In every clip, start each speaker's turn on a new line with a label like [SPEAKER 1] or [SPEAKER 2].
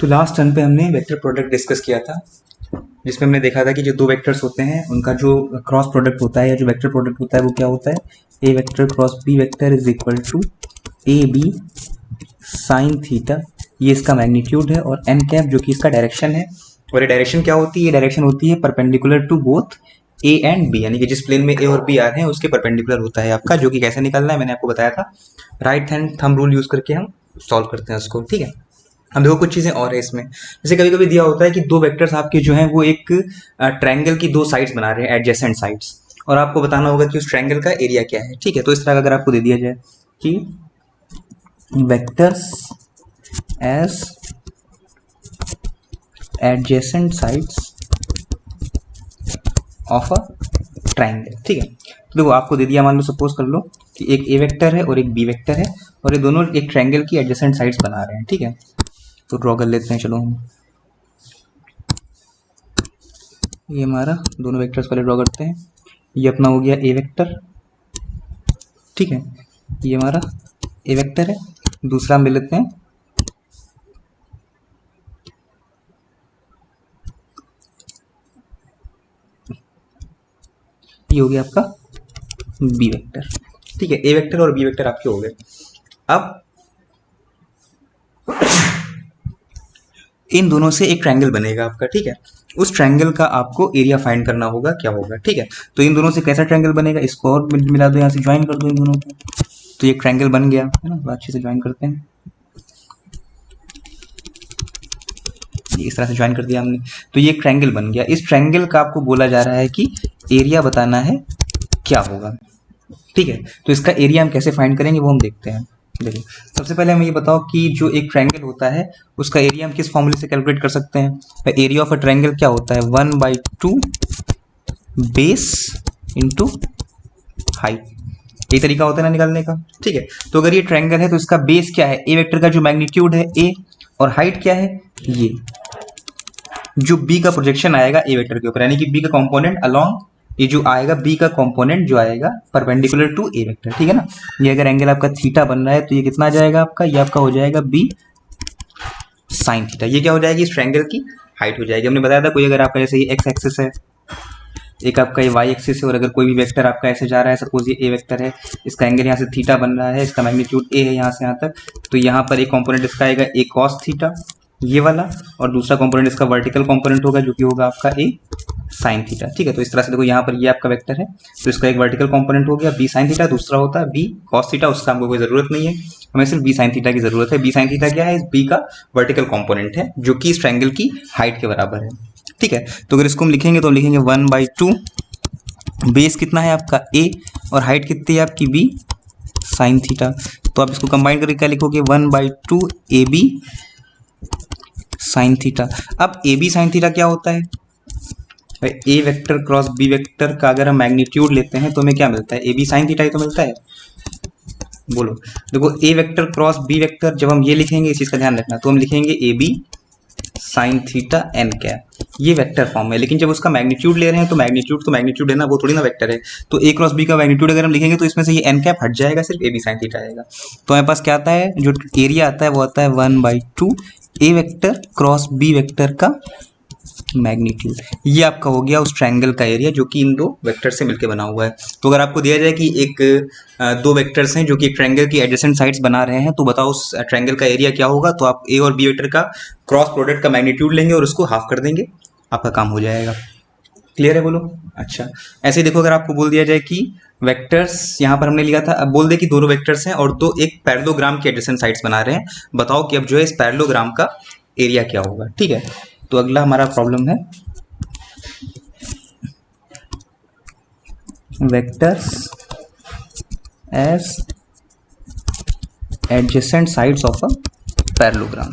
[SPEAKER 1] तो last turn पे हमने वेक्टर प्रोडक्ट डिस्कस किया था, जिसमें हमने देखा था कि जो दो वेक्टर्स होते हैं उनका जो क्रॉस प्रोडक्ट होता है या जो वेक्टर प्रोडक्ट होता है वो क्या होता है, ए vector cross B vector is equal to A B sine theta, ये इसका मैग्नीट्यूड है, और एन कैप जो कि इसका डायरेक्शन है। और ये डायरेक्शन क्या होती है, ये डायरेक्शन होती है perpendicular to both A and B, यानी कि जिस प्लेन में ए और बी आ रहे हैं उसके परपेंडिकुलर होता है आपका, जो कि कैसे निकलना है मैंने आपको बताया था। Right hand thumb rule use करके हम सॉल्व करते हैं उसको, ठीक है। अब देखो कुछ चीजें और है इसमें, जैसे कभी कभी दिया होता है कि दो वेक्टर्स आपके जो हैं वो एक ट्रायंगल की दो साइड्स बना रहे हैं, एडजेसेंट साइड्स, और आपको बताना होगा कि उस ट्रायंगल का एरिया क्या है, ठीक है। तो इस तरह का अगर आपको दे दिया जाए कि vectors as adjacent sides of a triangle, ठीक है। तो देखो आपको दे दिया, मान लो सपोज कर लो कि एक ए वेक्टर है और एक बी वेक्टर है, और ये दोनों एक ट्रायंगल की एडजेसेंट साइड्स बना रहे हैं, ठीक है। तो ड्रॉ कर लेते हैं, चलो हम ये हमारा दोनों वेक्टर्स पहले ड्रॉ करते हैं। ये अपना हो गया ए वेक्टर, ठीक है, ये हमारा ए वेक्टर है। दूसरा हम ले लेते हैं ये हो गया आपका बी वेक्टर, ठीक है। ए वेक्टर और बी वेक्टर आपके हो गए। अब इन दोनों से एक ट्रायंगल बनेगा आपका, ठीक है। उस ट्रायंगल का आपको एरिया फाइंड करना होगा, क्या होगा, ठीक है। तो इन दोनों से कैसा ट्रायंगल बनेगा, इसको और मिला दो, यहाँ से ज्वाइन कर दो इन दोनों को, तो ये ट्रायंगल बन गया है ना। अच्छे से ज्वाइन करते हैं, इस तरह से ज्वाइन कर दिया हमने, तो ये एक ट्रायंगल बन गया। इस ट्रायंगल का आपको बोला जा रहा है कि एरिया बताना है क्या होगा, ठीक है। तो इसका एरिया हम कैसे फाइंड करेंगे वो हम देखते हैं। देखो सबसे पहले हमें ये बताओ कि जो एक ट्रायंगल होता है उसका एरिया हम किस फॉर्मूले से कैलकुलेट कर सकते हैं। एरिया ऑफ अ ट्रायंगल क्या होता है, 1/2 बेस इंटू हाइट, ये तरीका होता है ना निकालने का, ठीक है। तो अगर ये ट्रायंगल है तो इसका बेस क्या है, ए वेक्टर का जो मैग्नीट्यूड है ए, और हाइट क्या है, ये जो बी का प्रोजेक्शन आएगा ए वेक्टर के ऊपर, यानी कि बी का कंपोनेंट अलोंग, ये जो आएगा बी का कंपोनेंट जो आएगा परपेंडिकुलर टू ए वेक्टर, ठीक है ना। ये अगर एंगल आपका थीटा बन रहा है तो ये कितना आ जाएगा आपका, ये आपका हो जाएगा बी साइन थीटा। ये क्या हो जाएगी, इस ट्रायंगल की हाइट हो जाएगी। हमने बताया था कोई अगर आपका जैसे ये एक्स एक्सिस है, एक आपका ये वाई एक्सिस है, और अगर कोई भी वेक्टर आपका ऐसे जा रहा है, सपोज ये ए वेक्टर है, इसका एंगल यहाँ से थीटा बन रहा है, इसका मैग्नीट्यूड ए है यहाँ से यहाँ तक, तो यहाँ पर एक कंपोनेंट इसका आएगा ए कॉस थीटा ये वाला, और दूसरा कंपोनेंट इसका वर्टिकल कंपोनेंट होगा जो कि होगा आपका ए साइन थीटा, ठीक है। तो इस तरह से देखो यहाँ पर ये आपका वेक्टर है, तो इसका एक वर्टिकल कंपोनेंट हो गया बी साइन थीटा, दूसरा होता है बी कॉस थीटा, उसका हमको कोई जरूरत नहीं है, हमें सिर्फ बी साइन थीटा की जरूरत है। बी साइन थीटा क्या है, इस बी का वर्टिकल कंपोनेंट है जो कि इस ट्रायंगल की हाइट के बराबर है, ठीक है। तो अगर इसको हम लिखेंगे तो हम लिखेंगे 1/2 बेस कितना है आपका ए, और हाइट कितनी है आपकी बी साइन थीटा। तो आप इसको कंबाइन करके क्या लिखोगे, 1/2 ए बी साइन थीटा। अब ए बी साइन थीटा क्या होता है, ए वेक्टर क्रॉस बी वेक्टर का अगर हम मैग्नीट्यूड लेते हैं तो हमें क्या मिलता है, ए बी साइन थीटा ही तो मिलता है। बोलो देखो, ए वेक्टर क्रॉस बी वेक्टर जब हम ये लिखेंगे, इस चीज का ध्यान रखना, तो हम लिखेंगे A B sine theta N cap, ये वेक्टर फॉर्म है। लेकिन जब उसका मैग्नीट्यूड ले रहे हैं तो मैग्नीट्यूड है ना, वो थोड़ी ना वेक्टर है। तो ए क्रॉस बी का मैग्नीट्यूड अगर हम लिखेंगे तो इसमें से ये एन कैप हट जाएगा, सिर्फ ए बी साइन थीटा आएगा। तो हमारे पास क्या आता है, जो एरिया आता है वो आता है 1/2 ए वेक्टर क्रॉस बी वेक्टर का मैग्नीट्यूड। ये आपका हो गया उस ट्रायंगल का एरिया जो कि इन दो वेक्टर से मिलकर बना हुआ है। तो अगर आपको दिया जाए कि एक दो वेक्टर्स हैं जो कि एक ट्रायंगल की एडजेसेंट साइड्स बना रहे हैं, तो बताओ उस ट्रायंगल का एरिया क्या होगा। तो आप ए और बी वेक्टर का क्रॉस प्रोडक्ट का मैग्नीट्यूड लेंगे और उसको हाफ कर देंगे, आपका काम हो जाएगा। क्लियर है, बोलो। अच्छा, ऐसे ही देखो, अगर आपको बोल दिया जाए कि वेक्टर्स यहाँ पर हमने लिया था, अब बोल दे कि दोनों वेक्टर्स हैं और दो एक पैरेललोग्राम के एडजेसेंट साइड्स बना रहे हैं, बताओ कि अब जो है इस पैरेललोग्राम का एरिया क्या होगा, ठीक है। तो अगला हमारा प्रॉब्लम है vectors as adjacent sides of a parallelogram.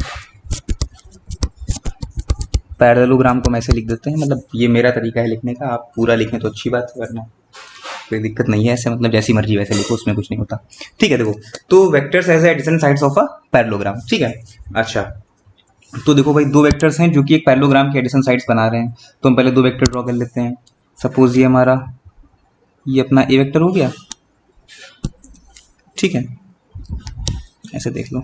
[SPEAKER 1] Parallelogram को हम ऐसे लिख देते हैं, मतलब ये मेरा तरीका है लिखने का, आप पूरा लिखें तो अच्छी बात है, वरना कोई दिक्कत नहीं है, ऐसे मतलब जैसी मर्जी वैसे लिखो, उसमें कुछ नहीं होता, ठीक है। देखो, तो vectors as adjacent sides of a parallelogram, ठीक है। अच्छा, तो देखो भाई, दो वेक्टर्स हैं जो कि एक पैरेललोग्राम के एडजेसेंट साइड्स बना रहे हैं, तो हम पहले दो वेक्टर ड्रॉ कर लेते हैं। सपोज ये हमारा ये अपना ए वेक्टर हो गया, ठीक है, ऐसे देख लो।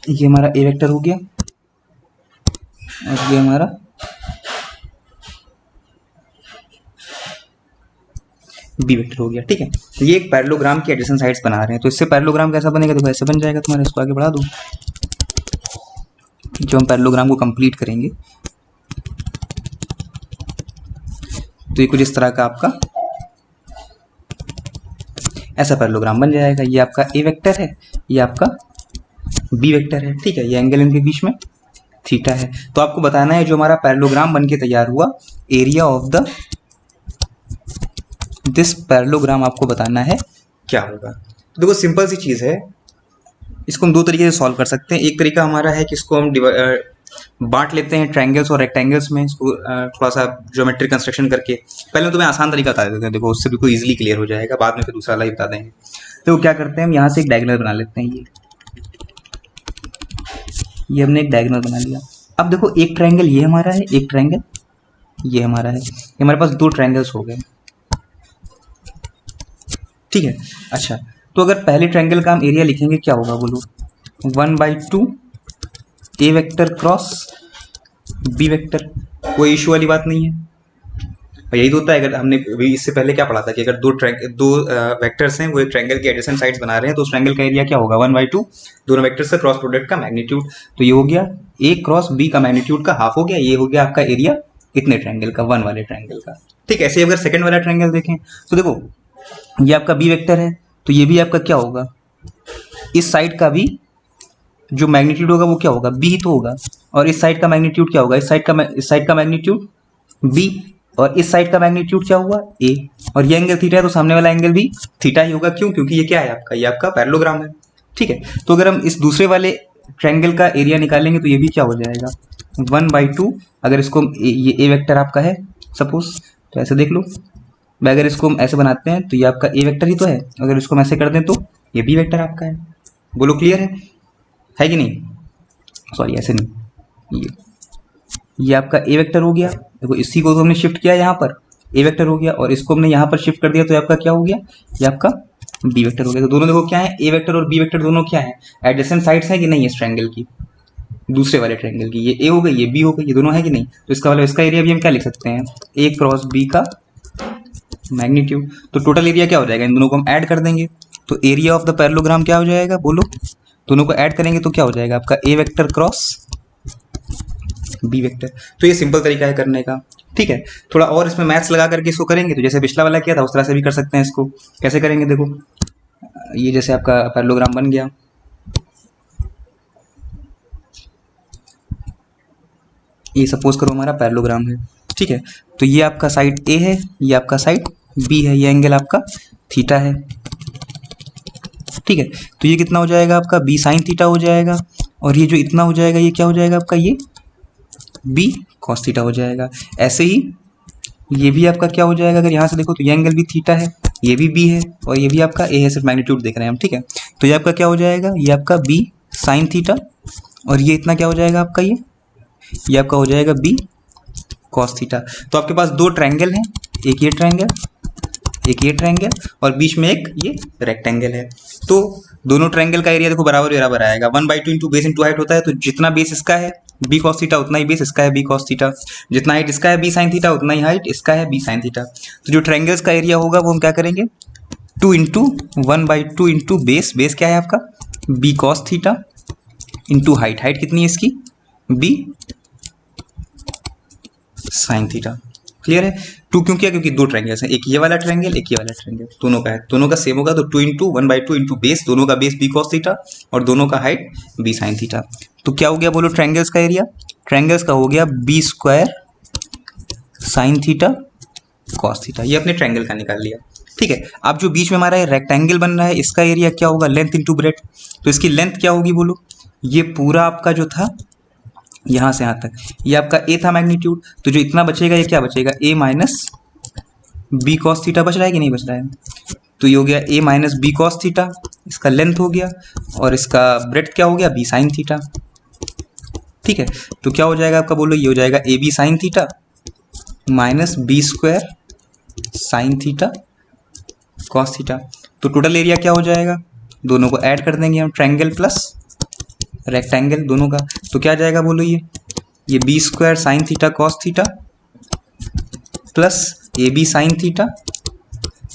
[SPEAKER 1] ये हमारा ए वेक्टर हो गया और ये हमारा बी वेक्टर हो गया। ठीक है, तो ये एक पैरेललोग्राम की एडजेसेंट साइड्स बना रहे हैं। तो इससे पैरेललोग्राम कैसा बनेगा, देखो ऐसे बन जाएगा तुम्हारा। इसको आगे बढ़ा दूं, जो हम पैरेललोग्राम को कंप्लीट करेंगे तो ये कुछ इस तरह का आपका ऐसा पैरेललोग्राम बन जाएगा। ये आपका ए वेक्टर है, ये आपका बी वेक्टर है। ठीक है, ये एंगल इनके बीच में थीटा है। तो आपको बताना है जो हमारा पैरेललोग्राम बन के तैयार हुआ, area of the this parallelogram आपको बताना है क्या होगा। तो देखो सिंपल सी चीज़ है, इसको हम दो तरीके से सॉल्व कर सकते हैं। एक तरीका हमारा है कि इसको हम बांट लेते हैं ट्रायंगल्स और रेक्टेंगल्स में, इसको थोड़ा सा ज्योमेट्रिक कंस्ट्रक्शन करके। पहले मैं तुम्हें आसान तरीका बता देते हैं, देखो उससे बिल्कुल इजीली क्लियर हो जाएगा, बाद में फिर दूसरा वाला ही बता देंगे। तो क्या करते हैं, हम यहाँ से एक डायगोनल बना लेते हैं। ये हमने एक डायगोनल बना लिया। अब देखो एक ट्रायंगल ये हमारा है, एक ट्रायंगल ये हमारा है। ये हमारे पास दो ट्रायंगल्स हो गए। ठीक है, अच्छा तो अगर पहले ट्रायंगल का हम एरिया लिखेंगे क्या होगा बोलो, 1/2 ए वेक्टर क्रॉस बी वेक्टर। कोई इशू वाली बात नहीं है, और यही तो होता है। अगर हमने इससे पहले क्या पढ़ा था कि अगर दो वेक्टर्स हैं, वो एक ट्रायंगल के एडजेसेंट साइड्स बना रहे हैं, तो उस ट्रायंगल का एरिया क्या होगा, 1/2 दोनों वेक्टर्स का क्रॉस प्रोडक्ट का मैग्नीट्यूड। तो ये हो गया ए क्रॉस बी का मैग्नीट्यूड का हाफ हो गया। ये हो गया आपका एरिया कितने ट्रायंगल का, 1 वाले ट्रायंगल का। ठीक है, ऐसे अगर सेकंड वाला ट्रायंगल देखें तो देखो ये आपका बी वेक्टर है, तो ये भी आपका क्या होगा, इस साइड का भी जो मैग्नीट्यूड होगा वो क्या होगा, बी तो होगा। और इस साइड का मैग्नीट्यूड क्या होगा, इस साइड का मैग्नीट्यूड बी, और इस साइड का मैग्नीट्यूड क्या हुआ, ए। और ये एंगल थीटा है, तो सामने वाला एंगल भी थीटा ही होगा। क्यों, क्योंकि ये क्या है आपका, ये आपका पैरेललोग्राम है। ठीक है, तो अगर हम इस दूसरे वाले ट्रायंगल का एरिया निकालेंगे तो ये भी क्या हो जाएगा, 1/2। अगर इसको ये ए वेक्टर आपका है सपोज, तो ऐसे देख लो, अगर इसको हम ऐसे बनाते हैं तो ये आपका ए वेक्टर ही तो है। अगर इसको हम ऐसे कर दें तो ये बी वेक्टर आपका है। बोलो क्लियर है कि नहीं, सॉरी ऐसे नहीं, ये आपका ए वेक्टर हो गया। देखो इसी को तो हमने शिफ्ट किया यहाँ पर, ए वेक्टर हो गया, और इसको हमने यहाँ पर शिफ्ट कर दिया तो आपका क्या हो गया, ये आपका बी वेक्टर हो गया। तो दोनों देखो क्या है, ए वेक्टर और बी वेक्टर दोनों क्या है, एडजेसेंट साइड्स हैं कि नहीं इस ट्रायंगल की, दूसरे वाले ट्रायंगल की। ये ए हो गई, ये बी हो गई, ये दोनों है कि नहीं। तो इसका वाला इसका एरिया भी हम क्या लिख सकते हैं, ए क्रॉस बी का मैग्नीट्यूड। तो टोटल एरिया क्या हो जाएगा, इन दोनों को हम ऐड कर देंगे तो एरिया ऑफ द पैरेललोग्राम क्या हो जाएगा, बोलो। दोनों को ऐड करेंगे तो क्या हो जाएगा आपका, a vector cross B vector. तो ये सिंपल तरीका है करने का। ठीक है, थोड़ा और इसमें मैथ्स लगा करके इसको करेंगे तो जैसे पिछला वाला किया था उस तरह से भी कर सकते हैं। इसको कैसे करेंगे, देखो ये जैसे आपका पैरेललोग्राम बन गया, ये सपोज करो हमारा पैरेललोग्राम है। ठीक है, तो ये आपका साइड ए है, ये आपका साइड बी है, ये एंगल आपका थीटा है। ठीक है, तो ये कितना हो जाएगा आपका, बी साइन थीटा हो जाएगा, और ये जो इतना हो जाएगा ये क्या हो जाएगा आपका, ये बी कॉस थीटा हो जाएगा। ऐसे ही ये भी आपका क्या हो जाएगा, अगर यहाँ से देखो तो ये एंगल भी थीटा है, ये भी बी है, और ये भी आपका ए है, सिर्फ मैग्नीट्यूड देख रहे हैं हम। ठीक है, तो ये आपका क्या हो जाएगा, ये आपका बी साइन थीटा, और ये इतना क्या हो जाएगा आपका, ये आपका हो जाएगा बी कॉस थीटा। तो आपके पास दो ट्रायंगल हैं, एक ये ट्रायंगल, एक ये ट्रायंगल, और बीच में एक ये रेक्टेंगल है। तो दोनों ट्रायंगल का एरिया देखो बराबर बराबर आएगा, 1/2 इंटू बेस इंटू हाइट होता है। तो जितना बेस इसका है बी कॉस थीटा, उतना ही बेस इसका है बी कॉस थीटा। जितना हाइट इसका है बी साइन थीटा, उतना ही हाइट इसका है बी साइन थीटा। तो जो ट्रायंगल्स का एरिया होगा वो हम क्या करेंगे, 2 इंटू 1/2 इंटू बेस, बेस क्या है आपका B cos theta, into height, height कितनी है इसकी बी साइन थीटा। क्लियर है, 2 क्यों किया, क्योंकि दो ट्रायंगल्स हैं, एक ये वाला ट्रायंगल एक ये वाला ट्रायंगल, दोनों का है, दोनों का सेम होगा। तो 2 इंटू 1/2 इंटू बेस, दोनों का बेस बी कॉस थीटा और दोनों का हाइट बी साइन थीटा। तो क्या हो गया बोलो ट्रायंगल्स का एरिया, ट्रायंगल्स का हो गया B square sine theta cos theta. ये अपने ट्रायंगल का निकाल लिया। ठीक है, अब जो बीच में हमारा ये रेक्टेंगल बन रहा है इसका एरिया क्या होगा, लेंथ इंटू ब्रेड्थ। तो इसकी लेंथ क्या होगी बोलो, ये पूरा आपका जो था यहाँ से यहाँ तक, ये आपका ए था मैग्नीट्यूड, तो जो इतना बचेगा ये क्या बचेगा, ए माइनस बी कॉस थीटा बच रहा है कि नहीं बच रहा है। तो ये हो गया ए माइनस बी कॉस थीटा, इसका लेंथ हो गया, और इसका ब्रेड्थ क्या हो गया बी साइन थीटा। ठीक है, तो क्या हो जाएगा आपका बोलो, ये हो जाएगा A B sine theta minus B square sine theta cos theta. तो टोटल एरिया क्या हो जाएगा, दोनों को ऐड कर देंगे हम, ट्रायंगल प्लस रेक्टेंगल दोनों का, तो क्या जाएगा बोलो ये B square sine theta cos theta plus A B sine theta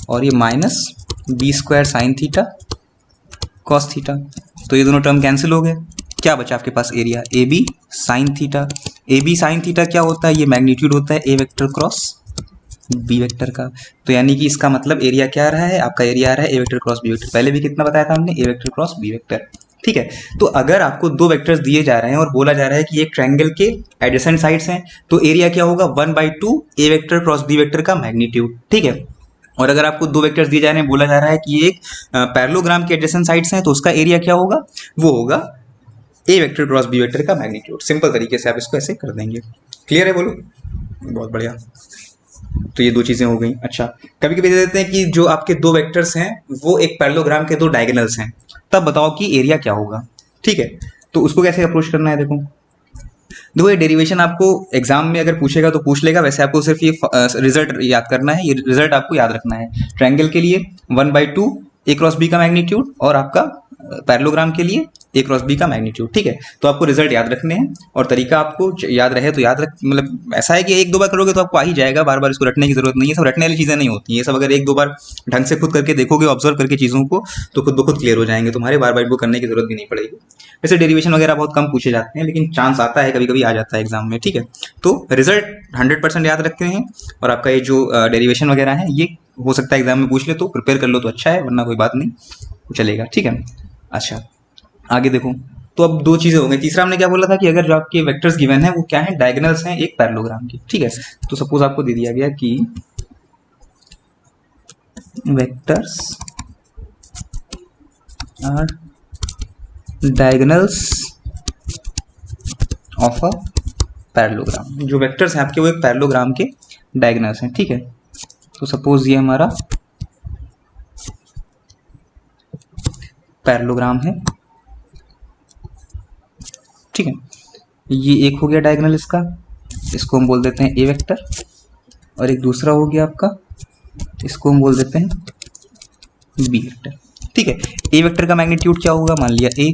[SPEAKER 1] और ये minus B square sine theta cos theta. तो ये दोनों टर्म कैंसिल हो गए, क्या बचा आपके पास area A B sine theta. A B sine theta क्या होता है, ये मैग्नीट्यूड होता है ए वेक्टर क्रॉस बी वेक्टर का। तो यानी कि इसका मतलब एरिया क्या आ रहा है, आपका एरिया आ रहा है ए वेक्टर क्रॉस बी वेक्टर। पहले भी कितना बताया था हमने, ए वेक्टर क्रॉस बी वेक्टर। ठीक है, तो अगर आपको दो वेक्टर्स दिए जा रहे हैं और बोला जा रहा है कि एक ट्रायंगल के एडजेसेंट साइड्स हैं, तो एरिया क्या होगा 1/2 ए वेक्टर क्रॉस बी वेक्टर का मैग्नीट्यूड। ठीक है, और अगर आपको दो वेक्टर्स दिए जा रहे हैं, बोला जा रहा है कि एक पैरेललोग्राम के एडजेसेंट साइड्स हैं, तो उसका एरिया क्या होगा, वो होगा ए वेक्टर क्रॉस बी वेक्टर का मैग्नीट्यूड। सिंपल तरीके से आप इसको ऐसे कर देंगे। क्लियर है बोलो, बहुत बढ़िया। तो ये दो चीजें हो गई। अच्छा, कभी कभी दे देते हैं कि जो आपके दो वेक्टर्स हैं वो एक पैरेललोग्राम के दो डायगोनल्स हैं, तब बताओ कि एरिया क्या होगा। ठीक है, तो उसको कैसे अप्रोच करना है, देखो ये डेरिवेशन आपको एग्जाम में अगर पूछेगा तो पूछ लेगा, वैसे आपको सिर्फ ये रिजल्ट याद करना है, ये रिजल्ट आपको याद रखना है। ट्रायंगल के लिए 1/2 ए क्रॉस बी का मैग्नीट्यूड और आपका पैरेललोग्राम के लिए ए क्रॉस बी का मैग्नीट्यूड। ठीक है, तो आपको रिजल्ट याद रखने हैं और तरीका आपको याद रहे तो याद रख, मतलब ऐसा है कि एक दो बार करोगे तो आपको आ ही जाएगा, बार बार इसको रटने की जरूरत नहीं है। सब रटने वाली चीजें नहीं होती, ये सब अगर एक दो बार ढंग से खुद करके देखोगे, ऑब्जर्व करके चीजों को, तो खुद ब खुद क्लियर हो जाएंगे तुम्हारे, बार बार इनको करने की जरूरत भी नहीं पड़ेगी। वैसे डेरिवेशन वगैरह बहुत कम पूछे जाते हैं, लेकिन चांस आता है, कभी कभी आ जाता है एग्जाम में। ठीक है, तो रिजल्ट 100% याद रखते हैं और आपका ये जो डेरिवेशन वगैरह है ये हो सकता है एग्जाम में पूछ ले, तो प्रिपेयर कर लो तो अच्छा है, वरना कोई बात नहीं चलेगा। ठीक है, अच्छा आगे देखो, तो अब दो चीजें हो गई। तीसरा हमने क्या बोला था कि अगर जो आपके वेक्टर्स गिवन है वो क्या है, डायगोनल्स हैं एक पैरेललोग्राम की। ठीक है, तो सपोज आपको दे दिया गया कि vectors are diagonals of a parallelogram. जो वेक्टर्स हैं आपके वो एक पैरेललोग्राम के डायगोनल्स हैं। ठीक है, तो सपोज ये हमारा पैरेललोग्राम है। ठीक है, ये एक हो गया डायगोनल इसका, इसको हम बोल देते हैं ए वेक्टर, और एक दूसरा हो गया आपका, इसको हम बोल देते हैं बी वेक्टर। ठीक है, ए वेक्टर का मैग्नीट्यूड क्या होगा, मान लिया ए,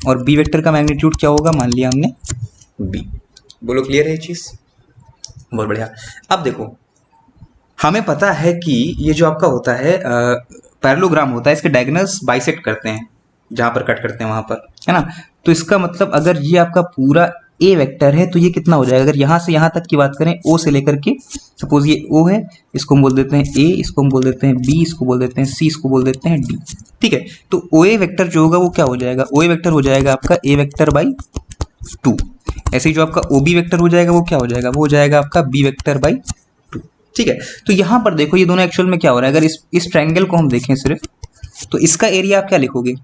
[SPEAKER 1] और बी वेक्टर का मैग्नीट्यूड क्या होगा, मान लिया हमने बी। बोलो क्लियर है ये चीज, बहुत बढ़िया। अब देखो हमें पता है कि ये जो आपका होता है पैरेललोग्राम होता है, इसके डायगोनल्स बाइसेक्ट करते हैं, जहां पर कट करते हैं वहां पर, है ना। तो इसका मतलब अगर ये आपका पूरा ए वेक्टर है तो ये कितना हो जाएगा, अगर यहां से यहां तक की बात करें, ओ से लेकर के, सपोज ये ओ है, इसको हम बोल देते हैं ए, इसको हम बोल देते हैं बी, इसको बोल देते हैं सी, इसको बोल देते हैं डी। ठीक है, तो ओ ए वेक्टर जो होगा वो क्या हो जाएगा, ओ ए वेक्टर हो जाएगा आपका ए वेक्टर बाई 2। ऐसे ही जो आपका ओ बी वेक्टर हो जाएगा वो क्या हो जाएगा, वो हो जाएगा आपका बी वेक्टर बाई 2। ठीक है, तो यहां पर देखो ये दोनों एक्चुअल में क्या हो रहा है, अगर इस ट्रायंगल को हम देखें सिर्फ, तो इसका एरिया आप क्या लिखोगे,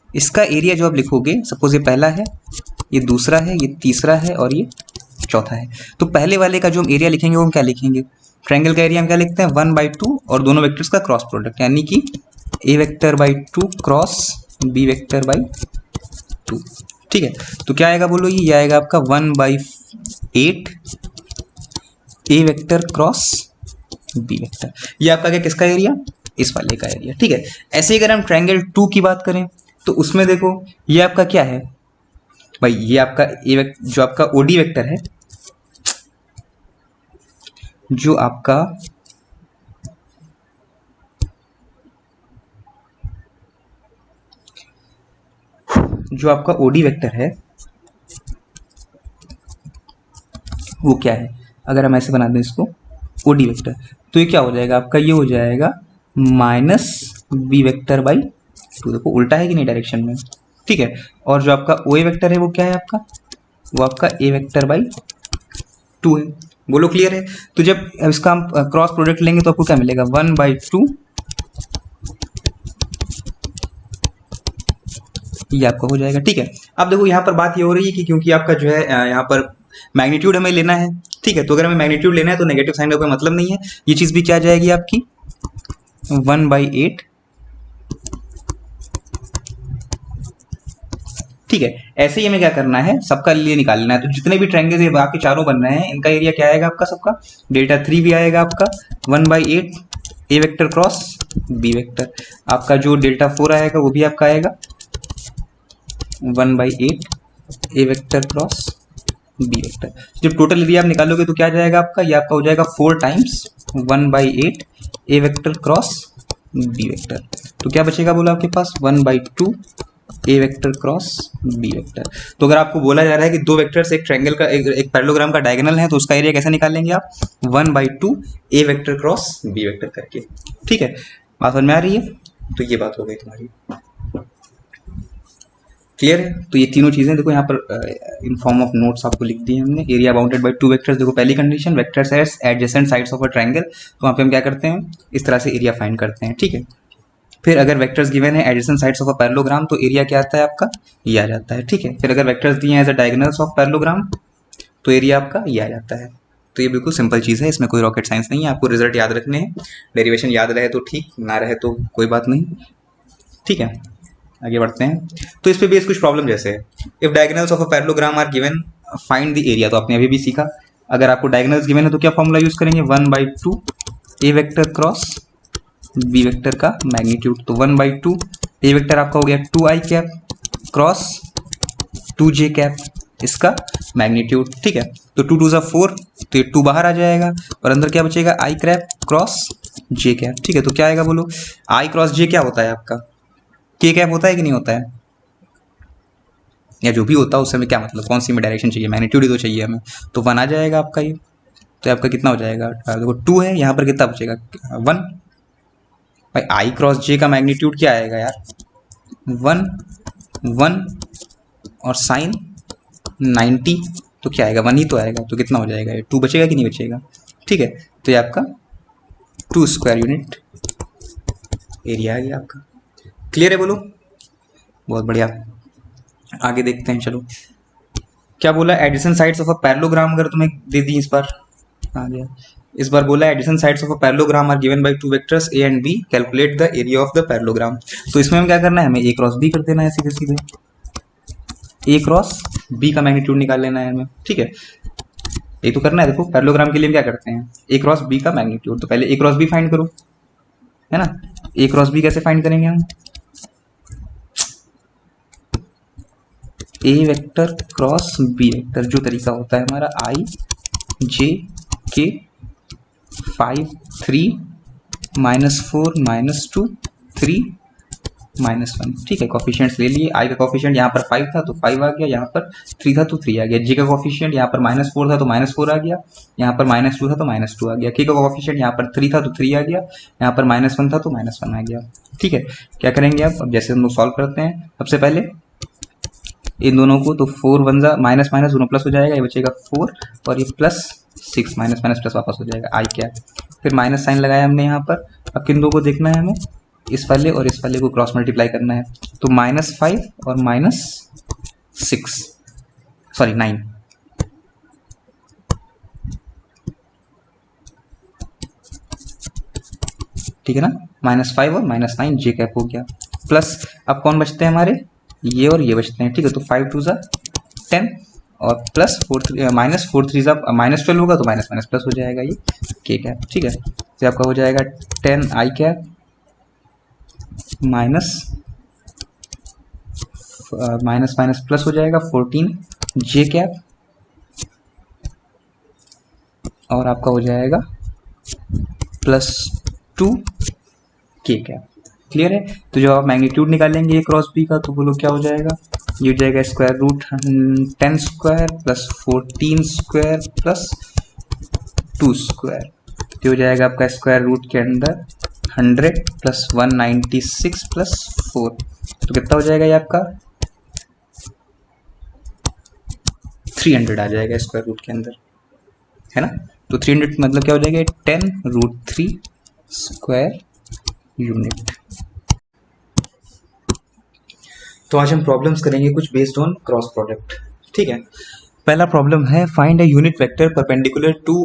[SPEAKER 1] इसका एरिया जो आप लिखोगे, सपोज ये पहला है, ये दूसरा है, ये तीसरा है और ये चौथा है। तो पहले वाले का जो हम एरिया लिखेंगे वो हम क्या लिखेंगे, ट्रायंगल का एरिया हम क्या लिखते हैं 1/2 और दोनों वेक्टर्स का क्रॉस प्रोडक्ट, यानी कि ए vector by 2 cross B vector by 2। ठीक है, तो क्या आएगा बोलो, ये आएगा आपका 1/8 ए वेक्टर क्रॉस बी वेक्टर। ये आपका क्या, किसका एरिया, इस वाले का एरिया। ठीक है, ऐसे अगर हम ट्रायंगल 2 की बात करें तो उसमें देखो ये आपका क्या है भाई, ये आपका ए जो आपका ओडी वेक्टर है, जो आपका ओडी वेक्टर है वो क्या है, अगर हम ऐसे बना दें इसको ओडी वेक्टर, तो ये क्या हो जाएगा आपका, ये हो जाएगा माइनस बी वेक्टर बाई 2। देखो उल्टा है कि नहीं डायरेक्शन में। ठीक है, और जो आपका ओ ए वेक्टर है वो क्या है आपका, वो आपका ए वेक्टर बाई 2 है। बोलो क्लियर है। तो जब इसका हम क्रॉस प्रोडक्ट लेंगे तो आपको क्या मिलेगा, 1/2 ये आपका हो जाएगा। ठीक है, अब देखो यहाँ पर बात ये हो रही है कि क्योंकि आपका जो है यहाँ पर मैग्नीट्यूड हमें लेना है। ठीक है, तो अगर हमें मैग्नीट्यूड लेना है तो नेगेटिव साइन का कोई मतलब नहीं है, ये चीज भी क्या जाएगी आपकी 1/8। ठीक है, ऐसे ही हमें क्या करना है, सबका लिए निकाल लेना है। तो जितने भी ट्रायंगल्स ये आपके चारों बन रहे हैं, इनका एरिया क्या आएगा आपका सबका, डेल्टा 3 भी आएगा आपका 1/8 ए वेक्टर क्रॉस बी वेक्टर। आपका जो डेल्टा 4 आएगा वो भी आपका आएगा 1/8 ए वेक्टर क्रॉस बी वेक्टर। जब टोटल एरिया आप निकालोगे तो क्या जाएगा आपका, ये आपका हो जाएगा 4 टाइम्स 1/8 ए वेक्टर क्रॉस बी वेक्टर। तो क्या बचेगा बोला आपके पास 1/2 ए वेक्टर क्रॉस बी वेक्टर। तो अगर आपको बोला जा रहा है कि दो वेक्टर्स एक ट्रायंगल का एक पैरेललोग्राम का डायगोनल है तो उसका एरिया कैसे निकालेंगे आप, 1/2 ए वेक्टर क्रॉस बी वेक्टर करके। ठीक है, बात समझ में आ रही है? तो ये बात हो गई तुम्हारी, क्लियर है? तो ये तीनों चीजें देखो यहाँ पर इन फॉर्म ऑफ नोट्स आपको लिख दी है हमने। Area bounded by two vectors, देखो पहली condition vectors as adjacent sides of a triangle, तो वहाँ पे हम क्या करते हैं, इस तरह से एरिया फाइंड करते हैं। ठीक है, फिर अगर वेक्टर्स गिवन है adjacent sides of a parallelogram तो एरिया क्या आता है आपका, ये आ जाता है। ठीक है, फिर अगर वेक्टर्स दिए हैं as a diagonals of parallelogram तो एरिया आपका ये आ जाता है। तो ये बिल्कुल सिंपल चीज़ है, इसमें कोई रॉकेट साइंस नहीं है। आपको रिजल्ट याद रखने हैं, डेरिवेशन याद रहे तो ठीक, ना रहे तो कोई बात नहीं। ठीक है, आगे बढ़ते हैं। तो इस पे बेस कुछ प्रॉब्लम जैसे है, if diagonals of a parallelogram are given find the area, तो आपने अभी भी सीखा। अगर आपको डायगोनल्स गिवन है तो क्या फॉर्मूला यूज करेंगे, 1/2 ए वेक्टर क्रॉस बी वेक्टर का मैग्नीट्यूड। तो 1/2 ए वेक्टर आपका हो गया 2i cap cross 2j cap, इसका मैग्नीट्यूड। ठीक है, तो 2 2 ज़ा 4, तो ये 2 बाहर आ जाएगा और अंदर क्या बचेगा, i cap cross j cap. ठीक है, तो क्या आएगा बोलो, i क्रॉस j क्या होता है आपका, k कैप होता है कि नहीं होता है, या जो भी होता है उससे हमें क्या मतलब, कौन सी में डायरेक्शन चाहिए, मैग्नीट्यूड ही तो चाहिए हमें। तो 1 आ जाएगा आपका ये। तो आपका कितना हो जाएगा, देखो 2 है, यहाँ पर कितना बचेगा 1। भाई आई क्रॉस जे का मैग्नीट्यूड क्या आएगा यार, 1 1 और साइन 90, तो क्या आएगा 1 ही तो आएगा। तो कितना हो जाएगा ये, 2 बचेगा कि नहीं बचेगा। ठीक है, तो ये आपका 2 स्क्वायर यूनिट एरिया आ गया आपका। क्लियर है बोलो, बहुत बढ़िया। आगे देखते हैं, चलो क्या बोला, addition sides of a parallelogram अगर तुम्हें दे दी इस बार, आ गया इस बार बोला addition sides of a parallelogram are given by two vectors A and B, calculate the area of the parallelogram. तो इसमें हम क्या करना है, हमें ए क्रॉस बी कर देना है सीधे सीधे, ए क्रॉस बी का मैग्नीट्यूड निकाल लेना है हमें। ठीक है, ये तो करना है। देखो पैरेललोग्राम के लिए हम क्या करते हैं, ए क्रॉस बी का मैग्नीट्यूड, तो पहले ए क्रॉस बी फाइंड करो, है ना। ए क्रॉस बी कैसे फाइंड करेंगे हम, A vector cross B vector, जो तरीका होता है हमारा आई जे के 5 3 -4 -2 3 -1। ठीक है, कॉफिशिएंट्स ले लिए। आई का कॉफिशिएंट यहाँ पर 5 था तो 5 आ गया, यहाँ पर 3 था तो 3 आ गया। जे का कॉफिशिएंट यहाँ पर -4 था तो -4 आ गया, यहाँ पर -2 था तो -2 आ गया। के का कॉफिशिएंट यहाँ पर 3 था तो 3 आ गया, यहाँ पर -1 था तो -1 आ गया। ठीक है, क्या करेंगे अब जैसे हम लोग सॉल्व करते हैं, सबसे पहले इन दोनों को, तो 4 1 जा माइनस माइनस दोनों प्लस हो जाएगा, ये बचेगा 4 और ये +6, माइनस माइनस प्लस वापस हो जाएगा आई क्या। फिर माइनस साइन लगाया हमने यहाँ पर। अब किन दो को देखना है हमें, इस वाले और इस वाले को क्रॉस मल्टीप्लाई करना है। तो -5 और -6 सॉरी 9, ठीक है ना, -5 और -9 जे कैप हो गया। प्लस अब कौन बचते हैं हमारे, ये और ये बचते हैं। ठीक है, तो 5 2 जा 10 और -4 3 जा -12 होगा तो माइनस माइनस प्लस हो जाएगा ये के कैप। ठीक है, तो आपका हो जाएगा 10 I cap minus minus minus plus हो जाएगा 14 जे कैप और आपका हो जाएगा +2 के कैप। क्लियर है। तो जब आप मैग्नीट्यूड निकालेंगे क्रॉस बी का तो बोलो क्या हो जाएगा, ये हो जाएगा square root 10 square plus 14 square plus 2 square, तो हो जाएगा आपका स्क्वायर रूट के अंदर 100 प्लस 196 प्लस 4, तो कितना हो जाएगा ये आपका 300 आ जाएगा स्क्वायर रूट के अंदर, है ना। तो 300 मतलब क्या हो जाएगा 10√3 स्क्वायर यूनिट। तो आज हम प्रॉब्लम्स करेंगे कुछ बेस्ड ऑन क्रॉस प्रोडक्ट। ठीक है, पहला प्रॉब्लम है find a unit vector perpendicular to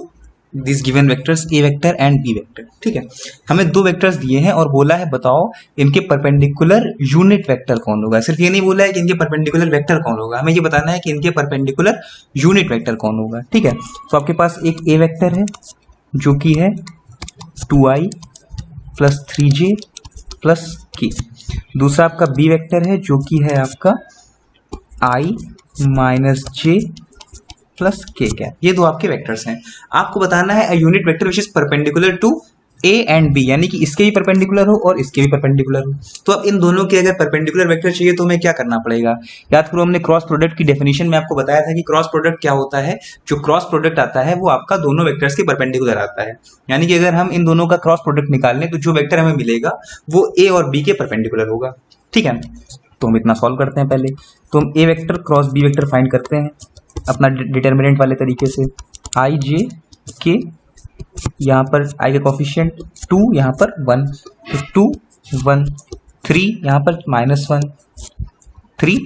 [SPEAKER 1] this given vectors a vector and b vector. ठीक है, हमें दो वेक्टर्स दिए हैं और बोला है बताओ इनके परपेंडिकुलर यूनिट वेक्टर कौन होगा। सिर्फ ये नहीं बोला है कि इनके परपेंडिकुलर वेक्टर कौन होगा, हमें ये बताना है कि इनके परपेंडिकुलर यूनिट वेक्टर कौन होगा। ठीक है, तो आपके पास एक ए वेक्टर है जो कि है 2i + 3j + k, दूसरा आपका बी वेक्टर है जो कि है आपका i minus j plus k cap, ये दो आपके वेक्टर्स हैं। आपको बताना है a unit vector which is perpendicular to a and B, यानी कि इसके भी परपेंडिकुलर हो और इसके भी परपेंडिकुलर हो। तो अब इन दोनों के अगर परपेंडिकुलर वेक्टर चाहिए तो हमें क्या करना पड़ेगा? याद करो हमने क्रॉस प्रोडक्ट की डेफिनेशन में आपको बताया था कि क्रॉस प्रोडक्ट क्या होता है। जो क्रॉस प्रोडक्ट आता है वो आपका दोनों वेक्टर्स के परपेंडिकुलर आता है, यानी कि अगर हम इन दोनों का क्रॉस प्रोडक्ट निकाल लें तो जो वेक्टर हमें मिलेगा वो ए और बी के परपेंडिकुलर होगा। ठीक है, तो हम इतना सॉल्व करते हैं पहले। तो हम A vector cross B vector find करते हैं अपना डिटर्मिनेंट वाले तरीके से। आई जे के, यहाँ पर आई का कोफिशिएंट 2, यहाँ पर 1, तो 2 1 3, यहाँ पर -1 3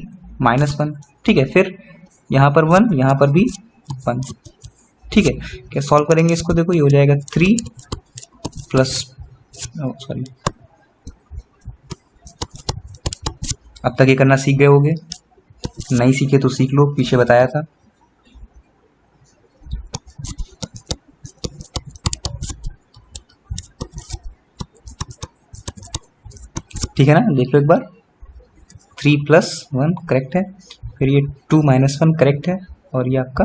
[SPEAKER 1] -1। ठीक है, फिर यहाँ पर 1, यहाँ पर भी 1। ठीक है, क्या सॉल्व करेंगे इसको? देखो ये हो जाएगा 3 प्लस सॉरी, अब तक ये करना सीख गए होगे, नहीं सीखे तो सीख लो, पीछे बताया था। ठीक है ना, देख लो एक बार। 3 + 1 करेक्ट है, फिर ये 2 - 1 करेक्ट है, और ये आपका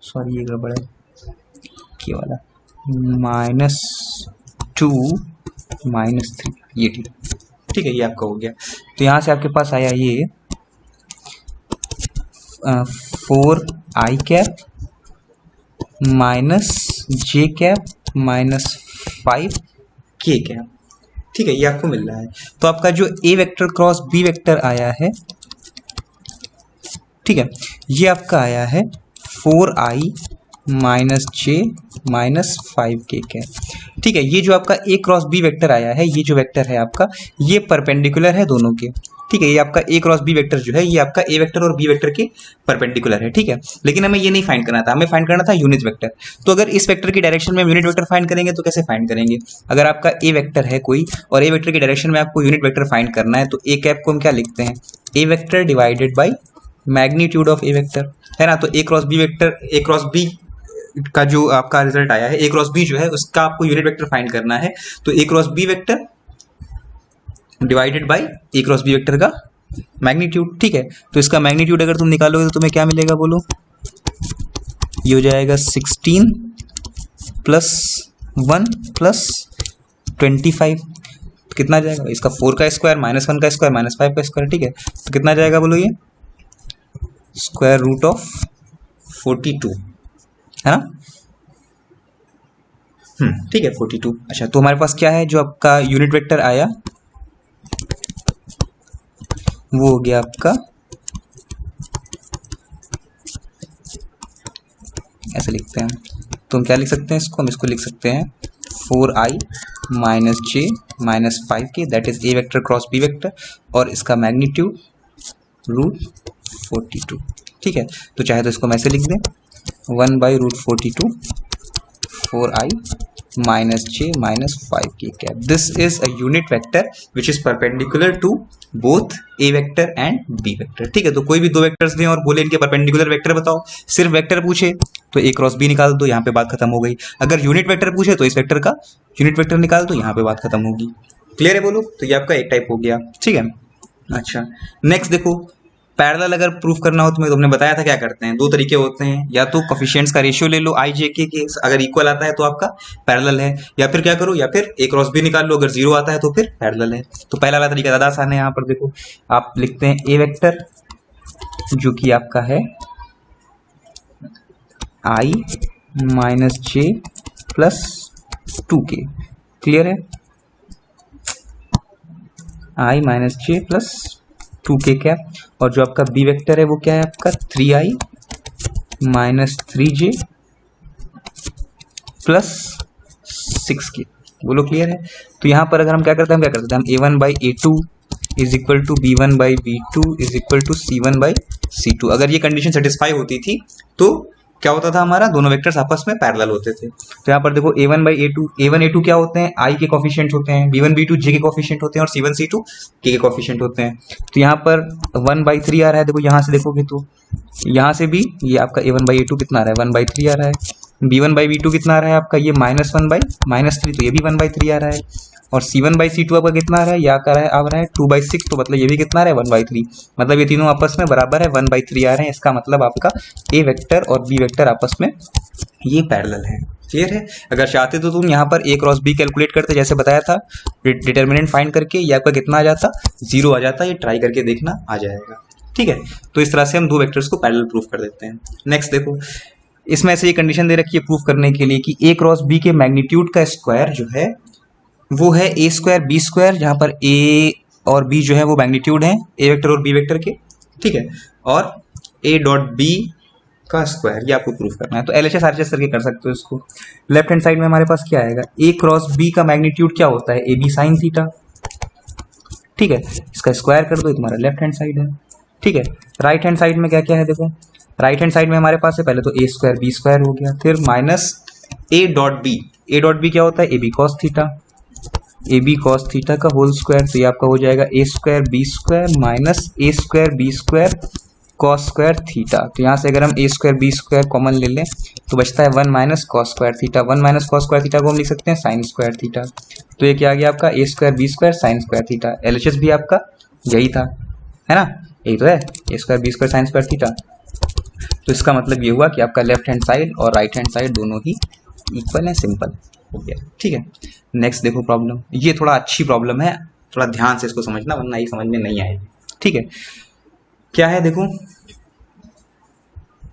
[SPEAKER 1] सॉरी ये गड़बड़ है, ये वाला -2 - 3, ये ठीक है। ठीक है, ये आपका हो गया। तो यहाँ से आपके पास आया ये 4i cap -j cap -5k cap. ठीक है, ये आपको मिल रहा है। तो आपका जो ए वेक्टर क्रॉस बी वेक्टर आया है, ठीक है, ये आपका आया है 4i -j -5k कैप। ठीक है, ये जो आपका ए क्रॉस बी वेक्टर आया है, ये जो वेक्टर है आपका, ये परपेंडिकुलर है दोनों के। ठीक है, ये आपका ए क्रॉस बी वेक्टर जो है ये आपका ए वेक्टर और बी वेक्टर के परपेंडिकुलर है। ठीक है, लेकिन हमें ये नहीं फाइंड करना था, हमें फाइंड करना था यूनिट वेक्टर। तो अगर इस वेक्टर की डायरेक्शन में हम यूनिट वेक्टर फाइंड करेंगे तो कैसे फाइंड करेंगे? अगर आपका ए वेक्टर है कोई और ए वेक्टर की डायरेक्शन में आपको यूनिट वेक्टर फाइंड करना है, तो ए कैप को हम क्या लिखते हैं? ए vector divided by magnitude of A vector, है ना। तो A cross B vector, A cross B का जो आपका रिजल्ट आया है, ए क्रॉस बी जो है उसका आपको यूनिट वेक्टर फाइंड करना है। तो A cross B vector divided by A cross B vector का मैग्नीट्यूड। ठीक है, तो इसका मैग्नीट्यूड अगर तुम निकालोगे तो तुम्हें क्या मिलेगा बोलो? ये हो जाएगा 16 + 1 + 25। तो कितना आ जाएगा? इसका 4 का स्क्वायर -1 का स्क्वायर -5 का स्क्वायर। ठीक है, तो कितना आ जाएगा बोलो? ये √42, है ना। ठीक है, 42। अच्छा, तो हमारे पास क्या है? जो आपका यूनिट वेक्टर आया वो हो गया आपका, ऐसे लिखते हैं, तो हम क्या लिख सकते हैं इसको? हम इसको लिख सकते हैं 4i -j -5k, that is a vector cross B vector, और इसका मैग्नीट्यूड √42। ठीक है, तो चाहे तो इसको हम ऐसे लिख दें 1/√42 4i -j -5k cap. This is a unit vector which is perpendicular to both a vector and b vector. ठीक है, तो कोई भी दो वेक्टर्स दें और बोले इनके परपेंडिकुलर वेक्टर बताओ, सिर्फ वेक्टर पूछे तो ए क्रॉस बी निकाल दो, यहाँ पे बात खत्म हो गई। अगर यूनिट वेक्टर पूछे तो इस वेक्टर का यूनिट वेक्टर निकाल दो, यहाँ पे बात खत्म होगी। क्लियर है बोलो? तो ये आपका एक टाइप हो गया। ठीक है, अच्छा नेक्स्ट देखो, पैरेलल अगर प्रूफ करना हो तुम्हें, तो हमने बताया था क्या करते हैं, दो तरीके होते हैं, या तो कोफिशिएंट्स का रेशियो ले लो आई जे के, अगर इक्वल आता है तो आपका पैरेलल है, या फिर क्या करो, या फिर ए क्रॉस बी निकाल लो, अगर 0 आता है तो फिर पैरेलल है। तो पहला वाला तरीका ज़्यादा आसान है। यहाँ पर देखो आप लिखते हैं ए वेक्टर जो कि आपका है i -j + 2k। क्लियर है? i -j + 2k क्या, और जो आपका बी वेक्टर है वो क्या है आपका 3i -3j + 6k। बोलो क्लियर है? तो यहाँ पर अगर हम क्या करते हैं, हम a1/a2 = b1/b2 = c1/c2। अगर ये कंडीशन सेटिस्फाई होती थी तो क्या होता था, हमारा दोनों वेक्टर्स आपस में पैरेलल होते थे। तो यहाँ पर देखो a1/a2 क्या होते हैं? i के कोफिशिएंट होते हैं, b1b2 j के कोफिशिएंट होते हैं, और c1c2 k के कोफिशिएंट होते हैं। तो यहाँ पर 1/3 आ रहा है, देखो यहाँ से देखोगे तो यहाँ से भी ये आपका a1/a2 कितना आ रहा है? 1/3 आ रहा है। b1/b2 कितना आ रहा है आपका? ये -1/-3, तो ये भी 1/3 आ रहा है। और C1/C2 आपका कितना आ रहा है, या का रहा है अब रहा है 2/6, तो मतलब ये भी कितना आ रहा है 1/3, मतलब ये तीनों आपस में बराबर है 1/3 आ रहे हैं। इसका मतलब आपका ए वेक्टर और बी वेक्टर आपस में ये पैरेलल है। क्लियर है? अगर चाहते तो तुम यहाँ पर ए क्रॉस बी कैलकुलेट करते, जैसे बताया था डिटर्मिनेंट फाइंड करके, ये आपका कितना आ जाता, 0 आ जाता। ये ट्राई करके देखना, आ जाएगा। ठीक है, तो इस तरह से हम दो वेक्टर्स को पैरेलल प्रूफ कर देते हैं। नेक्स्ट देखो, इसमें ऐसे ये कंडीशन दे रखी है प्रूफ करने के लिए कि ए क्रॉस बी के मैग्नीट्यूड का स्क्वायर जो है वो है ए स्क्वायर बी स्क्वायर, जहाँ पर ए और बी जो है वो मैग्नीट्यूड है ए वेक्टर और बी वेक्टर के। ठीक है, और ए डॉट बी का स्क्वायर, ये आपको प्रूफ करना है। तो एलएचएस आरएचएस करके कर सकते हो इसको। लेफ्ट हैंड साइड में हमारे पास क्या आएगा, ए क्रॉस बी का मैग्नीट्यूड क्या होता है, ए बी साइन थीटा। ठीक है, इसका स्क्वायर कर दो, तुम्हारा लेफ्ट हैंड साइड है। ठीक है, राइट हैंड साइड में क्या क्या है देखो, राइट हैंड साइड में हमारे पास है पहले तो ए स्क्वायर बी स्क्वायर हो गया, फिर minus A dot B. A dot B क्या होता है, A B cos theta, A B cos theta का होल स्क्वायर, तो ये आपका हो जाएगा A square B square minus A square B square cos square theta. तो यहाँ से अगर हम A square B square common ले लें तो बचता है 1 minus cos square theta. 1 minus cos square theta को हम लिख सकते हैं साइन स्क्वायर थीटा। तो ये क्या आ गया आपका, A square B square sine square theta. LHS भी आपका यही था, है ना, यही तो है, A square B square sine square theta. तो इसका मतलब ये हुआ कि आपका लेफ्ट हैंड साइड और राइट हैंड साइड दोनों ही इक्वल है, सिंपल हो गया। ठीक है, नेक्स्ट देखो प्रॉब्लम, ये थोड़ा अच्छी प्रॉब्लम है, थोड़ा ध्यान से इसको समझना वरना ये समझ में नहीं आएगी। ठीक है, क्या है देखो,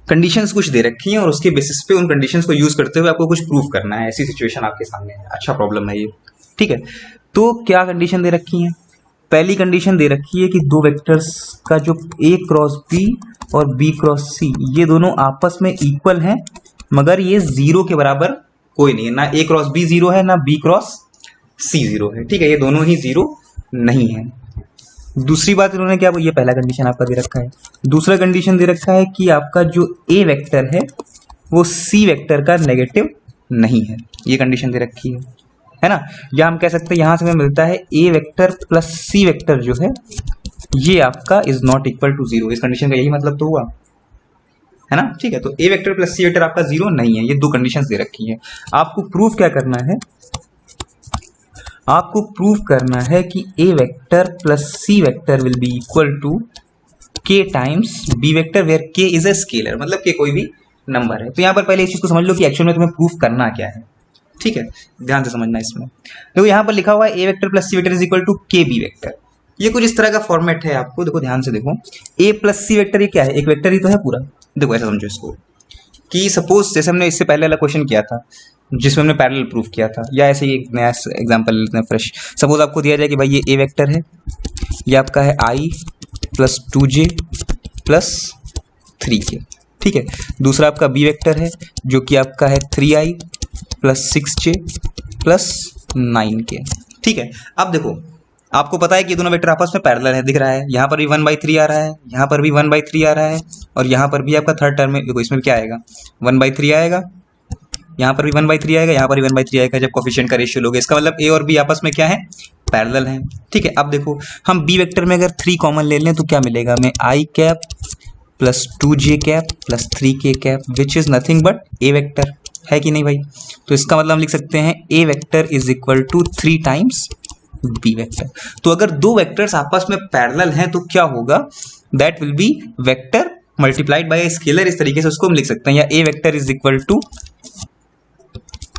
[SPEAKER 1] कंडीशंस कुछ दे रखी हैं और उसके बेसिस पे उन कंडीशंस को यूज करते हुए आपको कुछ प्रूफ करना है। ऐसी सिचुएशन आपके सामने है, अच्छा प्रॉब्लम है ये। ठीक है, तो क्या कंडीशन दे रखी है, पहली कंडीशन दे रखी है कि दो वेक्टर्स का जो ए क्रॉस बी और बी क्रॉस सी ये दोनों आपस में इक्वल हैं, मगर ये जीरो के बराबर कोई नहीं है, ना ए क्रॉस बी जीरो है ना बी क्रॉस सी जीरो है। ठीक है, ये दोनों ही जीरो नहीं है। दूसरी बात इन्होंने क्या, ये पहला कंडीशन आपका दे रखा है। दूसरा कंडीशन दे रखा है कि आपका जो ए वेक्टर है वो सी वेक्टर का नेगेटिव नहीं है, ये कंडीशन दे रखी है ना। या हम कह सकते हैं यहां से हमें मिलता है ए वेक्टर प्लस सी वेक्टर जो है ये आपका is not equal to zero. इस कंडीशन का यही मतलब तो हुआ, है ना। ठीक है, तो a vector plus c vector आपका जीरो नहीं है, ये दो कंडीशंस दे रखी है। आपको प्रूफ क्या करना है, आपको प्रूफ करना है कि ए vector plus c vector will be equal to k times b vector where k is a scalar, मतलब के कोई भी नंबर है। तो यहाँ पर पहले इस चीज को समझ लो कि एक्चुअल में तुम्हें प्रूफ करना क्या है। ठीक है, ध्यान से समझना इसमें। देखो यहाँ पर लिखा हुआ है ए vector plus c vector is equal to k b vector, ये कुछ इस तरह का फॉर्मेट है आपको। देखो ध्यान से देखो, ए प्लस सी वेक्टर ये क्या है, एक वेक्टर ही तो है पूरा। देखो ऐसा समझो इसको कि सपोज जैसे हमने इससे पहले वाला क्वेश्चन किया था जिसमें हमने पैरेलल प्रूफ किया था, या ऐसे ही एक नया एग्जांपल लेते हैं फ्रेश। सपोज आपको दिया जाए कि भाई ये ए वेक्टर है, ये आपका है आई प्लस 2j प्लस 3k। ठीक है, दूसरा आपका बी वेक्टर है जो कि आपका है 3i plus 6j plus 9k। ठीक है, अब देखो आपको पता है कि ये दोनों वेक्टर आपस में पैरेलल है, दिख रहा है। यहाँ पर भी 1/3 आ रहा है, यहाँ पर भी 1/3 आ रहा है, और यहाँ पर भी आपका थर्ड टर्म में देखो इसमें क्या आएगा 1/3 आएगा, यहाँ पर भी 1/3 आएगा, यहाँ पर भी 1/3 आएगा जब कोफिशिएंट का रेशियो लोगे। इसका मतलब ए और बी आपस में क्या है, पैरेलल है। ठीक है, अब देखो हम बी वेक्टर में अगर 3 कॉमन ले लें तो क्या मिलेगा हमें, i cap plus 2j cap plus 3k cap which is nothing but a vector, है कि नहीं भाई। तो इसका मतलब हम लिख सकते हैं ए vector is equal to 3 times b vector. तो अगर दो वेक्टर्स आपस में पैरेलल हैं तो क्या होगा, that will be vector multiplied by scalar, इस तरीके से उसको हम लिख सकते हैं। या ए vector is equal to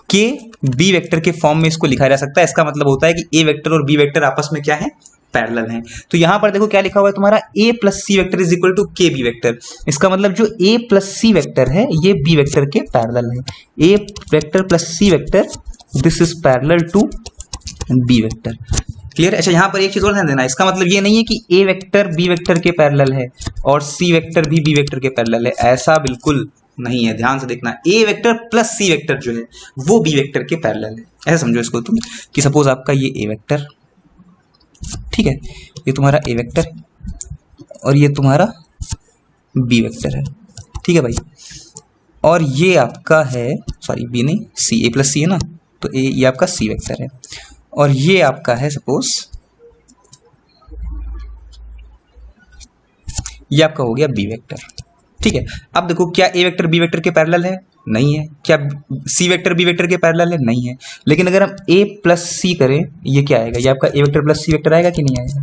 [SPEAKER 1] k b vector के फॉर्म में इसको लिखा जा सकता है। इसका मतलब होता है कि ए वेक्टर और बी वेक्टर आपस में क्या है, पैरेलल हैं। तो यहां पर देखो क्या लिखा हुआ है तुम्हारा, a plus c vector is equal to k b vector. इसका मतलब जो ए प्लस सी वेक्टर है ये बी वेक्टर के पैरेलल है। ए vector plus c vector this is parallel to b vector. Clear. अच्छा यहाँ पर एक चीज और ध्यान देना, इसका मतलब ये नहीं है कि ए वेक्टर बी वेक्टर के पैरेलल है और सी वेक्टर भी बी वेक्टर के पैरेलल है, ऐसा बिल्कुल नहीं है। ध्यान से देखना, ए वेक्टर प्लस सी वेक्टर जो है वो बी वेक्टर के पैरेलल है। ऐसा समझो इसको तुम कि सपोज आपका ये ए वेक्टर, ठीक है, ये तुम्हारा ए वेक्टर और ये तुम्हारा बी वेक्टर है। ठीक है भाई, और ये आपका है, सॉरी बी नहीं सी, ए प्लस सी है ना, तो ए ये आपका सी वेक्टर है और ये आपका है सपोज ये आपका हो गया बी वेक्टर। ठीक ठीक है। अब देखो क्या ए वेक्टर बी वेक्टर के पैरेलल है? नहीं है। क्या सी वेक्टर बी वेक्टर के पैरेलल है? नहीं है। लेकिन अगर हम ए प्लस सी करें, ये क्या आएगा? ये आपका a vector plus c vector आएगा कि नहीं आएगा?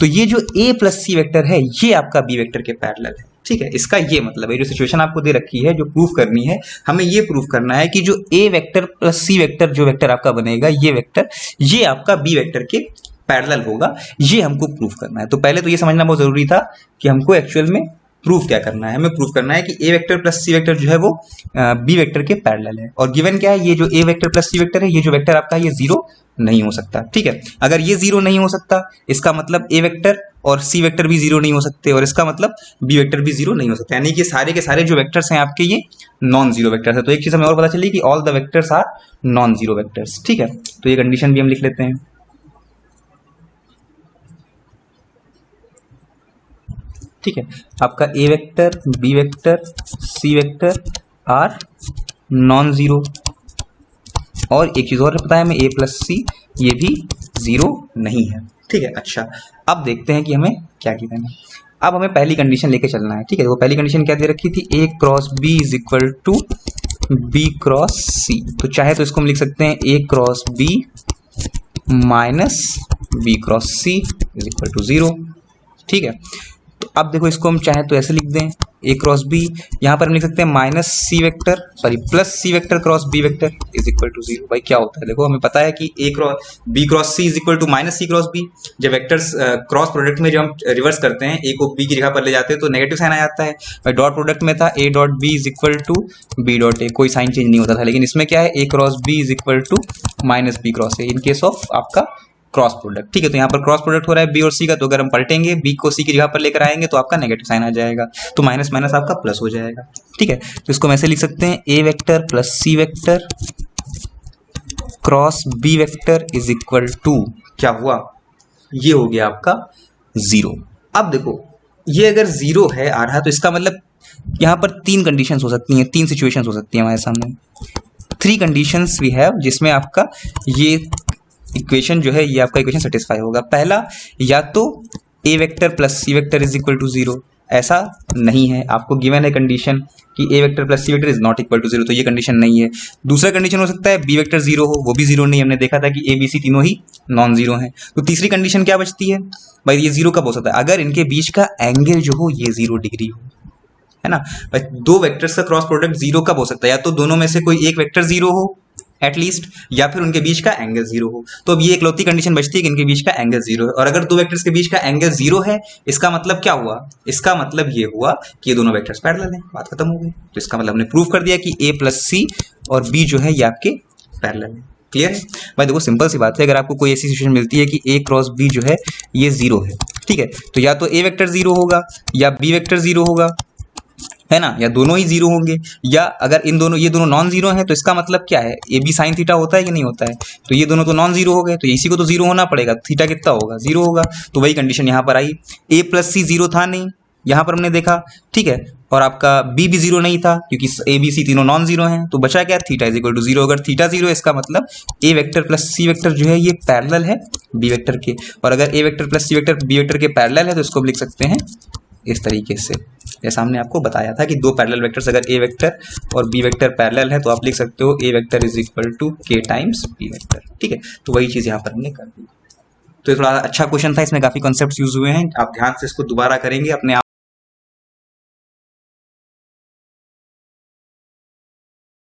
[SPEAKER 1] तो ये जो ए प्लस सी वेक्टर है ये आपका बी वेक्टर के पैरेलल है। ठीक है, इसका ये मतलब है, जो सिचुएशन आपको दे रखी है, जो प्रूफ करनी है, हमें ये प्रूफ करना है कि जो ए वेक्टर प्लस सी वेक्टर जो वेक्टर आपका बनेगा, ये वेक्टर ये आपका बी वेक्टर के पैरेलल होगा। ये हमको प्रूफ करना है। तो पहले तो ये समझना बहुत जरूरी था कि हमको एक्चुअल में प्रूफ क्या करना है। हमें प्रूफ करना है कि ए वेक्टर प्लस सी वेक्टर जो है वो बी वेक्टर के पैरेलल है। और गिवन क्या है? ये जो ए वेक्टर प्लस सी वेक्टर है, ये जो वेक्टर आपका ये जीरो नहीं हो सकता। ठीक है, अगर ये जीरो नहीं हो सकता, इसका मतलब ए वेक्टर और सी वेक्टर भी जीरो नहीं हो सकते, और इसका मतलब बी वेक्टर भी जीरो नहीं हो सकता। यानी कि सारे के सारे जो वेक्टर्स हैं आपके ये नॉन जीरो वेक्टर्स है। तो एक चीज हमें और पता चली कि all the vectors are non zero vectors. ठीक है, तो ये कंडीशन भी हम लिख लेते हैं। ठीक है, आपका a vector b vector c vector are non zero, और एक चीज और पता है हमें, ए प्लस सी ये भी जीरो नहीं है। ठीक है, अच्छा अब देखते हैं कि हमें क्या करना है। अब हमें पहली कंडीशन लेके चलना है। ठीक है, वो पहली कंडीशन क्या दे रखी थी? A cross b is equal to b cross c. तो चाहे तो इसको हम लिख सकते हैं a cross b minus b cross c is equal to zero. ठीक है, तो अब देखो इसको हम चाहे तो ऐसे लिख दें, ए क्रॉस बी, यहाँ पर हम लिख सकते हैं minus c vector sorry plus c vector cross B vector is equal to zero. भाई क्या होता है? देखो हमें पता है कि a cross b cross c is equal to minus c cross b. जब वेक्टर्स क्रॉस प्रोडक्ट में जब हम रिवर्स करते हैं, ए को बी की जगह पर ले जाते हैं तो नेगेटिव साइन आ जाता है। भाई डॉट प्रोडक्ट में था a dot b is equal to b dot a, कोई साइन चेंज नहीं होता था। लेकिन इसमें क्या है? A cross b is equal to minus b cross a in case of आपका क्रॉस प्रोडक्ट। ठीक है, तो यहाँ पर क्रॉस प्रोडक्ट हो रहा है बी और सी का, तो अगर हम पलटेंगे बी को सी की जगह पर लेकर आएंगे तो आपका नेगेटिव साइन आ जाएगा, तो माइनस माइनस आपका प्लस हो जाएगा। ठीक है, तो इसको हम ऐसे लिख सकते हैं, ए vector plus c vector cross B vector is equal to क्या हुआ? ये हो गया आपका जीरो। अब देखो ये अगर जीरो है आ रहा है, तो इसका मतलब यहाँ पर तीन कंडीशंस हो सकती हैं, तीन सिचुएशंस हो सकती हैं हमारे सामने। थ्री कंडीशंस वी हैव जिसमें आपका ये इक्वेशन जो है, ये आपका इक्वेशन सेटिस्फाई होगा। पहला, या तो a vector plus c vector is equal to zero, ऐसा नहीं है, आपको गिवन है कंडीशन कि ए vector plus c vector is not equal to zero, तो ये कंडीशन नहीं है। दूसरा कंडीशन हो सकता है बी वेक्टर जीरो हो, वो भी जीरो नहीं, हमने देखा था कि ए बी सी तीनों ही नॉन जीरो हैं। तो तीसरी कंडीशन क्या बचती है? भाई ये जीरो कब हो सकता है? अगर इनके बीच का एंगल जो हो ये 0 डिग्री हो, है ना। भाई दो वेक्टर्स का क्रॉस प्रोडक्ट जीरो कब हो सकता है? या तो दोनों में से कोई एक वेक्टर जीरो हो एटलीस्ट, या फिर उनके बीच का एंगल जीरो हो। तो अब ये इकलौती कंडीशन बचती है कि इनके बीच का एंगल जीरो है। और अगर दो वेक्टर्स के बीच का एंगल जीरो है, इसका मतलब क्या हुआ? इसका मतलब ये हुआ कि ये दोनों वेक्टर्स पैरेलल हैं, बात खत्म हो गई। तो इसका मतलब हमने प्रूव कर दिया कि ए प्लस सी और बी जो है ये आपके पैरेलल है। क्लियर है भाई? देखो सिंपल सी बात है, अगर आपको कोई ऐसी सिचुएशन मिलती है कि ए क्रॉस बी जो है ये जीरो है, ठीक है, तो या तो ए वेक्टर जीरो होगा या बी वेक्टर जीरो होगा, है ना, या दोनों ही जीरो होंगे। या अगर इन दोनों ये दोनों नॉन जीरो हैं तो इसका मतलब क्या है? ए बी साइन थीटा होता है कि नहीं होता है? तो ये दोनों तो नॉन जीरो हो गए, तो इसी को तो जीरो होना पड़ेगा। थीटा कितना होगा? जीरो होगा। तो वही कंडीशन यहाँ पर आई, ए प्लस सी जीरो था नहीं, यहाँ पर हमने देखा, ठीक है, और आपका बी भी जीरो नहीं था क्योंकि ए बी सी तीनों नॉन जीरो हैं। तो बचा क्या? Theta is equal to zero. अगर थीटा जीरो है इसका मतलब a vector plus c vector जो है ये पैरेलल है बी वेक्टर के, और अगर ए vector plus c vector b vector के पैरेलल है तो इसको हम लिख सकते हैं इस तरीके से, जैसा हमने आपको बताया था कि दो पैरेलल वेक्टर्स अगर ए वेक्टर और बी वेक्टर पैरेलल है तो आप लिख सकते हो ए vector is equal to k times b vector. ठीक है, तो वही चीज़ यहाँ पर हमने कर दी। तो ये थोड़ा अच्छा क्वेश्चन था, इसमें काफ़ी कॉन्सेप्ट्स यूज हुए हैं, आप ध्यान से इसको दोबारा करेंगे, अपने आप